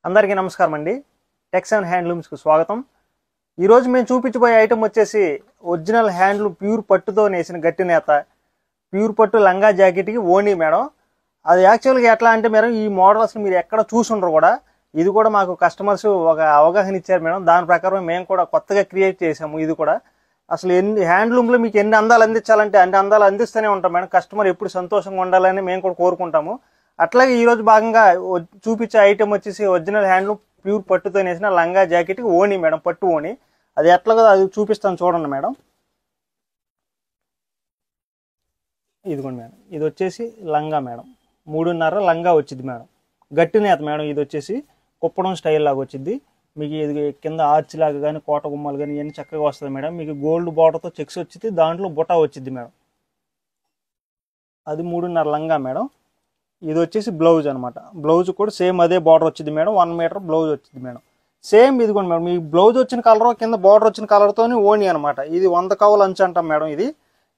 అందరికీ నమస్కారం అండి. టెక్స్ అండ్ హ్యాండ్లూమ్స్కి స్వాగతం. ఈరోజు మేము చూపించబోయే ఐటమ్ వచ్చేసి ఒరిజినల్ హ్యాండ్లూమ్ ప్యూర్ పట్టుతో నేసిన గట్టి నేత ప్యూర్ పట్టు లంగా జాకెట్కి ఓణీ మేడం. అది యాక్చువల్గా ఎట్లా అంటే మేడం, ఈ మోడల్స్ మీరు ఎక్కడ చూసుండరు కూడా. ఇది కూడా మాకు కస్టమర్స్ ఒక అవగాహన ఇచ్చారు మేడం. దాని ప్రకారం మేము కూడా కొత్తగా క్రియేట్ చేసాము. ఇది కూడా అసలు హ్యాండ్లూమ్లో మీకు ఎన్ని అందాలు అందించాలంటే అన్ని అందాలు అందిస్తూనే ఉంటాం మేడం. కస్టమర్ ఎప్పుడు సంతోషంగా ఉండాలని మేము కూడా కోరుకుంటాము. అట్లాగే ఈరోజు భాగంగా చూపించే ఐటెం వచ్చేసి ఒరిజినల్ హ్యాండ్లూమ్ ప్యూర్ పట్టుతో నేసిన లంగా జాకెట్కి ఓణీ మేడం, పట్టు ఓణీ. అది ఎట్లాగో అది చూపిస్తాను చూడండి మేడం. ఇదిగోండి మేడం, ఇది వచ్చేసి లంగా మేడం, 3.5 లంగా వచ్చింది మేడం. గట్టి నేత మేడం. ఇది వచ్చేసి కుప్పడం స్టైల్ లాగా వచ్చింది మీకు. ఇది కింద ఆర్చ్ లాగా కానీ కోట గుమ్మలు కానీ ఇవన్నీ చక్కగా వస్తుంది మేడం. మీకు గోల్డ్ బార్డర్తో చెక్స్ వచ్చింది, దాంట్లో బుటా వచ్చింది మేడం. అది 3.5 లంగా మేడం. ఇది వచ్చేసి బ్లౌజ్ అనమాట. బ్లౌజ్ కూడా సేమ్ అదే బార్డర్ వచ్చింది మేడం. 1 మీటర్ బ్లౌజ్ వచ్చింది మేడం. సేమ్ ఇదిగోండి మేడం, మీ బ్లౌజ్ వచ్చిన కలర్ కింద బార్డర్ వచ్చిన కలర్తోని ఓణీ అనమాట. ఇది 100 కవల అంచు అంటాం మేడం. ఇది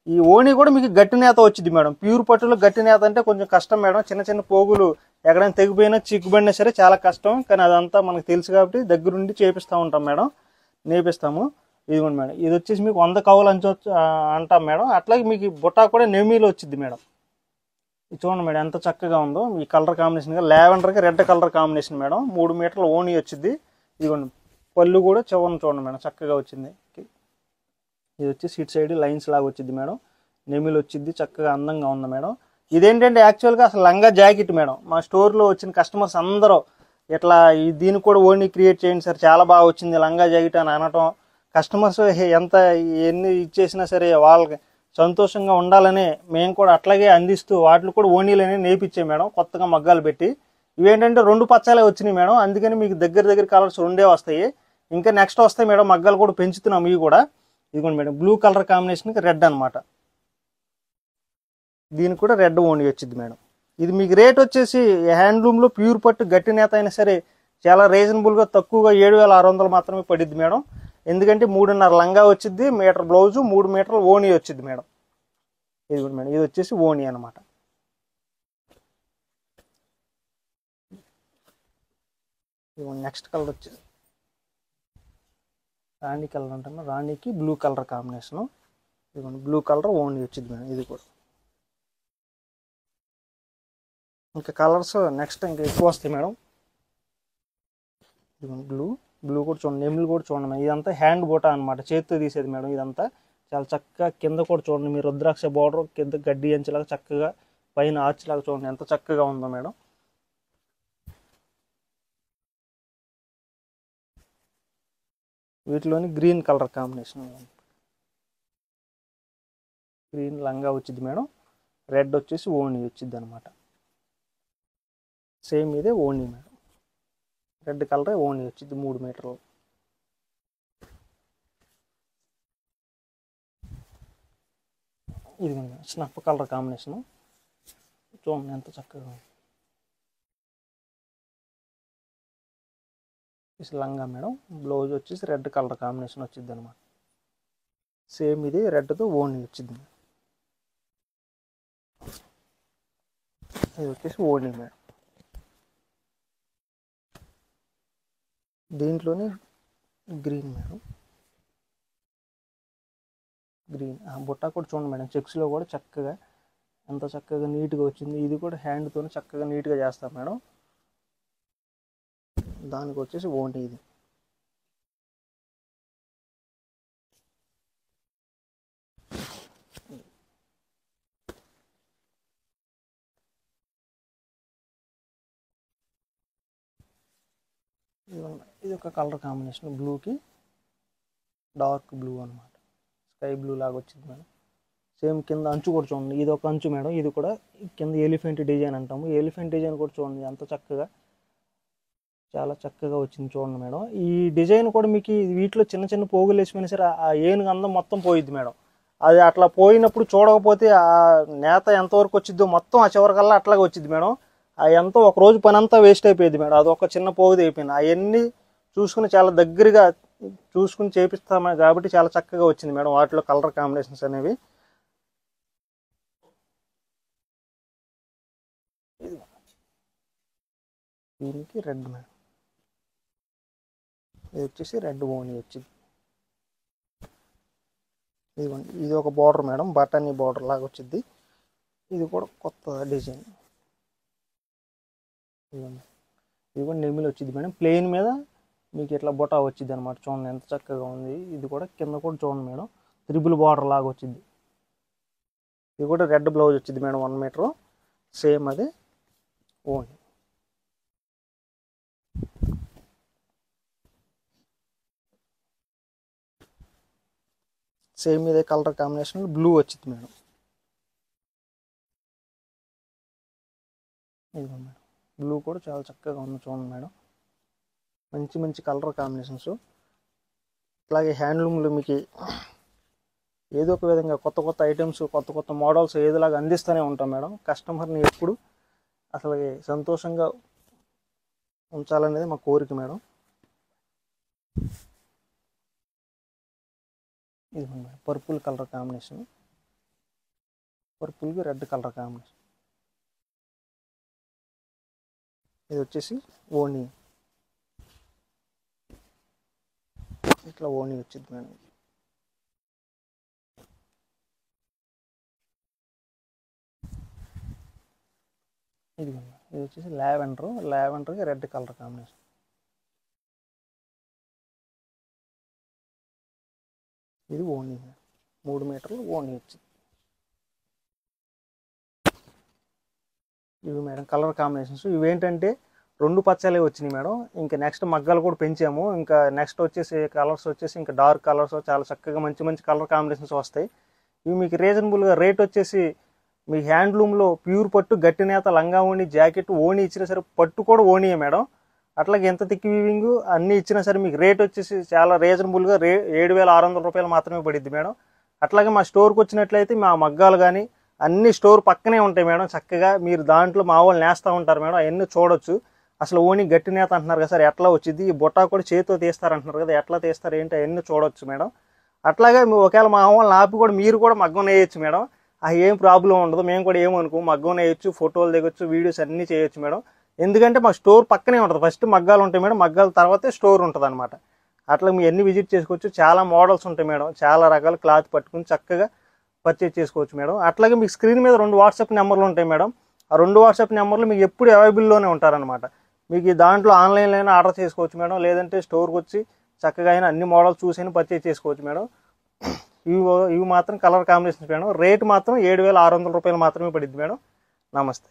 ఈ ఓణీ కూడా మీకు గట్టి నేత వచ్చింది మేడం. ప్యూర్ పట్టులో గట్టి నేత అంటే కొంచెం కష్టం మేడం. చిన్న చిన్న పోగులు ఎక్కడైనా తెగిపోయినా చిక్కుబడినా సరే చాలా కష్టం. కానీ అదంతా మనకు తెలుసు కాబట్టి దగ్గరుండి చేపిస్తూ ఉంటాం మేడం, నేపిస్తాము. ఇదిగోండి మేడం, ఇది వచ్చేసి మీకు 100 కవల అంచు అంటాం మేడం. అట్లాగే మీకు బుట్టా కూడా నెమీలో వచ్చింది మేడం. ఇది చూడండి మేడం ఎంత చక్కగా ఉందో. ఈ కలర్ కాంబినేషన్గా లావెండర్కి రెడ్ కలర్ కాంబినేషన్ మేడం. 3 మీటర్ల ఓణీ వచ్చింది. ఇదిగోండి పళ్ళు కూడా చివరిని చూడండి మేడం, చక్కగా వచ్చింది. ఇది వచ్చి సీట్ సైడ్ లైన్స్ లాగా వచ్చింది మేడం. నెమిలు వచ్చింది, చక్కగా అందంగా ఉంది మేడం. ఇదేంటంటే యాక్చువల్గా అసలు లంగా జాకెట్ మేడం. మా స్టోర్లో వచ్చిన కస్టమర్స్ అందరూ ఇట్లా దీనికి కూడా ఓణీ క్రియేట్ చేయండి సార్, చాలా బాగా వచ్చింది లంగా జాకెట్ అని అనటం. కస్టమర్స్ ఎంత ఎన్ని ఇచ్చేసినా సరే వాళ్ళకి సంతోషంగా ఉండాలని మేము కూడా అట్లాగే అందిస్తూ వాటిని కూడా ఓణీలనే నేర్పించాం మేడం, కొత్తగా మగ్గాలు పెట్టి. ఇవేంటంటే 2 పచ్చాలే వచ్చినాయి మేడం. అందుకని మీకు దగ్గర కలర్స్ 2 వస్తాయి. ఇంకా నెక్స్ట్ వస్తాయి మేడం. మగ్గాలు కూడా పెంచుతున్నాం ఇవి కూడా. ఇదిగోండి మేడం, బ్లూ కలర్ కాంబినేషన్కి రెడ్ అనమాట. దీనికి కూడా రెడ్ ఓణీ వచ్చింది మేడం. ఇది మీకు రేట్ వచ్చేసి హ్యాండ్లూమ్లో ప్యూర్ పట్టు గట్టి నేత అయినా సరే చాలా రీజనబుల్గా తక్కువగా 7,600 మాత్రమే పడిద్ది మేడం. ఎందుకంటే 3.5 లంగా వచ్చింది, మీటర్ బ్లౌజు, 3 మీటర్ల ఓణీ వచ్చింది మేడం. ఇది కూడా మేడం, ఇది వచ్చేసి ఓణీ అనమాట. నెక్స్ట్ కలర్ వచ్చేసి రాణి కలర్ అంటున్నా, రాణికి బ్లూ కలర్ కాంబినేషను. ఇదిగోండి బ్లూ కలర్ ఓణీ వచ్చింది మేడం. ఇది కూడా ఇంకా కలర్స్ నెక్స్ట్ ఇంకా ఎక్కువ వస్తాయి మేడం. ఇదిగోండి బ్లూ కూడా చూడండి, నెమిలు కూడా చూడండి మేడం. ఇదంతా హ్యాండ్ బూటా అనమాట, చేతితో తీసేది మేడం. ఇదంతా చాలా చక్కగా కింద కూడా చూడండి, మీరు రుద్రాక్ష బార్డర్ కింద గడ్డి అంచులాగా చక్కగా పైన ఆర్చ్ లాగా చూడండి ఎంత చక్కగా ఉందో మేడం. వీటిలోని గ్రీన్ కలర్ కాంబినేషన్, గ్రీన్ లంగా వచ్చింది మేడం. రెడ్ వచ్చేసి ఓణీ వచ్చింది అనమాట. సేమ్ ఇదే ఓణీ మేడం, రెడ్ కలర్ ఓణీ వచ్చింది 3 మీటర్లు. ఇది స్నఫ్ కలర్ కాంబినేషను చూడండి ఎంత చక్కగా ఉంది. లంగా మేడం. బ్లౌజ్ వచ్చేసి రెడ్ కలర్ కాంబినేషన్ వచ్చింది అనమాట. సేమ్ ఇది రెడ్తో ఓణీ వచ్చింది. ఇది వచ్చేసి ఓణీ మేడం. దీంట్లోని గ్రీన్ మేడం, గ్రీన్ బుట్టా కూడా చూడండి మేడం. చెక్స్లో కూడా చక్కగా ఎంత చక్కగా నీట్గా వచ్చింది. ఇది కూడా హ్యాండ్తో చక్కగా నీట్గా చేస్తాం మేడం. దానికి వచ్చేసి ఓణీ ఇది. ఇది ఒక కలర్ కాంబినేషన్, బ్లూకి డార్క్ బ్లూ అనమాట, స్కై బ్లూ లాగా వచ్చింది మేడం. సేమ్ కింద అంచు కూడా చూడండి, ఇది ఒక అంచు మేడం. ఇది కూడా కింద ఎలిఫెంట్ డిజైన్ అంటాము. ఎలిఫెంట్ డిజైన్ కూడా చూడండి ఎంత చక్కగా, చాలా చక్కగా వచ్చింది చూడండి మేడం. ఈ డిజైన్ కూడా మీకు వీటిలో చిన్న చిన్న పోగులు వేసిపోయినా సరే ఆ ఏనుగు అందం మొత్తం పోయిద్ది మేడం. అది అట్లా పోయినప్పుడు చూడకపోతే ఆ నేత ఎంతవరకు వచ్చిద్దో మొత్తం ఆ చివరికల్లా అట్లాగే వచ్చింది మేడం. ఎంతో ఒక రోజు పని అంతా వేస్ట్ అయిపోయింది మేడం. అది ఒక చిన్న పోగుది అయిపోయింది. అవన్నీ చూసుకుని చాలా దగ్గరగా చూసుకుని చేపిస్తాము కాబట్టి చాలా చక్కగా వచ్చింది మేడం వాటిలో కలర్ కాంబినేషన్స్ అనేవి. దీనికి రెడ్ మేడం. ఇది వచ్చేసి రెడ్ ఓనీ వచ్చింది. ఇదిగోండి, ఇది ఒక బార్డర్ మేడం, బటనీ బార్డర్ లాగా వచ్చింది. ఇది కూడా కొత్త డిజైన్. ఇదిగోండి, ఇది కూడా నెమిలి వచ్చింది మేడం. ప్లెయిన్ మీద మీకు ఇట్లా బొటా వచ్చింది అనమాట. చూడండి ఎంత చక్కగా ఉంది. ఇది కూడా కింద కూడా చూడండి మేడం, త్రిబుల్ బార్డర్ లాగా వచ్చింది. ఇది కూడా రెడ్ బ్లౌజ్ వచ్చింది మేడం, 1 మీటర్. సేమ్ అదే ఓనీ. సేమ్ ఇదే కలర్ కాంబినేషన్ బ్లూ వచ్చింది మేడం. ఇదిగో మేడం, బ్లూ కూడా చాలా చక్కగా ఉంది చూడండి మేడం. మంచి మంచి కలర్ కాంబినేషన్స్. అలాగే హ్యాండ్లూమ్లో మీకు ఏదో ఒక విధంగా కొత్త కొత్త ఐటమ్స్, కొత్త కొత్త మోడల్స్ ఏదోలాగా అందిస్తూనే ఉంటాం మేడం. కస్టమర్ని ఎప్పుడు అసలు సంతోషంగా ఉంచాలనేది మా కోరిక మేడం. ఇది మేడం, పర్పుల్ కలర్ కాంబినేషన్, పర్పుల్కి రెడ్ కలర్ కాంబినేషన్. ఇది వచ్చేసి ఓనీ, ఇట్లా ఓనీ వచ్చింది మేడం. ఇది వచ్చేసి లావెండర్కి రెడ్ కలర్ కాంబినేషన్. ఇది ఓనీ, 3 మీటర్లు ఓనీ వచ్చింది. ఇవి మేడం కలర్ కాంబినేషన్స్. ఇవేంటంటే 2 పచ్చలే వచ్చినాయి మేడం. ఇంకా నెక్స్ట్ మగ్గాలు కూడా పెంచాము. ఇంకా నెక్స్ట్ వచ్చేసి కలర్స్ వచ్చేసి ఇంకా డార్క్ కలర్స్ చాలా చక్కగా మంచి మంచి కలర్ కాంబినేషన్స్ వస్తాయి. ఇవి మీకు రీజనబుల్గా రేట్ వచ్చేసి మీ హ్యాండ్లూమ్లో ప్యూర్ పట్టు, గట్టి నేత, లంగా ఓణి, జాకెట్, ఓణి ఇచ్చినా సరే, పట్టు కూడా ఓణియే మేడం. అట్లాగే ఎంత థిక్ వీవింగ్ అన్నీ ఇచ్చినా సరే మీకు రేట్ వచ్చేసి చాలా రీజనబుల్గా 7,600 రూపాయలు మాత్రమే పడిద్ది మేడం. అట్లాగే మా స్టోర్కి వచ్చినట్లయితే మా మగ్గాలు కానీ అన్ని స్టోర్ పక్కనే ఉంటాయి మేడం. చక్కగా మీరు దాంట్లో మా వాళ్ళు నేస్తూ ఉంటారు మేడం. అవన్నీ చూడొచ్చు. అసలు ఓణి గట్టి నేత అంటున్నారు కదా సార్, ఎట్లా వచ్చింది, ఈ బొట్టా కూడా చేతితో తీస్తారంటున్నారు కదా, ఎట్లా తీస్తారు ఏంటి అవన్నీ చూడొచ్చు మేడం. అట్లాగే ఒకవేళ మా వాళ్ళని ఆపి కూడా మీరు కూడా మగ్గం వేయచ్చు మేడం. ఏం ప్రాబ్లం ఉండదు. మేము కూడా ఏమనుకో, మగ్గం వేయచ్చు, ఫోటోలు దిగొచ్చు, వీడియోస్ అన్నీ చేయొచ్చు మేడం. ఎందుకంటే మా స్టోర్ పక్కనే ఉంటుంది. ఫస్ట్ మగ్గాలు ఉంటాయి మేడం, మగ్గాల తర్వాతే స్టోర్ ఉంటుంది అనమాట. అట్లా మీరు అన్ని విజిట్ చేసుకోవచ్చు. చాలా మోడల్స్ ఉంటాయి మేడం, చాలా రకాల క్లాత్ పట్టుకుని చక్కగా పర్చేజ్ చేసుకోవచ్చు మేడం. అట్లాగే మీకు స్క్రీన్ మీద 2 వాట్సాప్ నెంబర్లు ఉంటాయి మేడం. ఆ 2 వాట్సాప్ నెంబర్లు మీకు ఎప్పుడు అవైలబుల్లోనే ఉంటారనమాట. మీకు దాంట్లో ఆన్లైన్లో అయినా ఆర్డర్ చేసుకోవచ్చు మేడం, లేదంటే స్టోర్కి వచ్చి చక్కగా అయినా అన్ని మోడల్స్ చూసి పర్చేజ్ చేసుకోవచ్చు మేడం. ఇవి మాత్రం కలర్ కాంబినేషన్స్ మేడం. రేట్ మాత్రం 7,600 రూపాయలు మాత్రమే పడుద్ది మేడం. నమస్తే.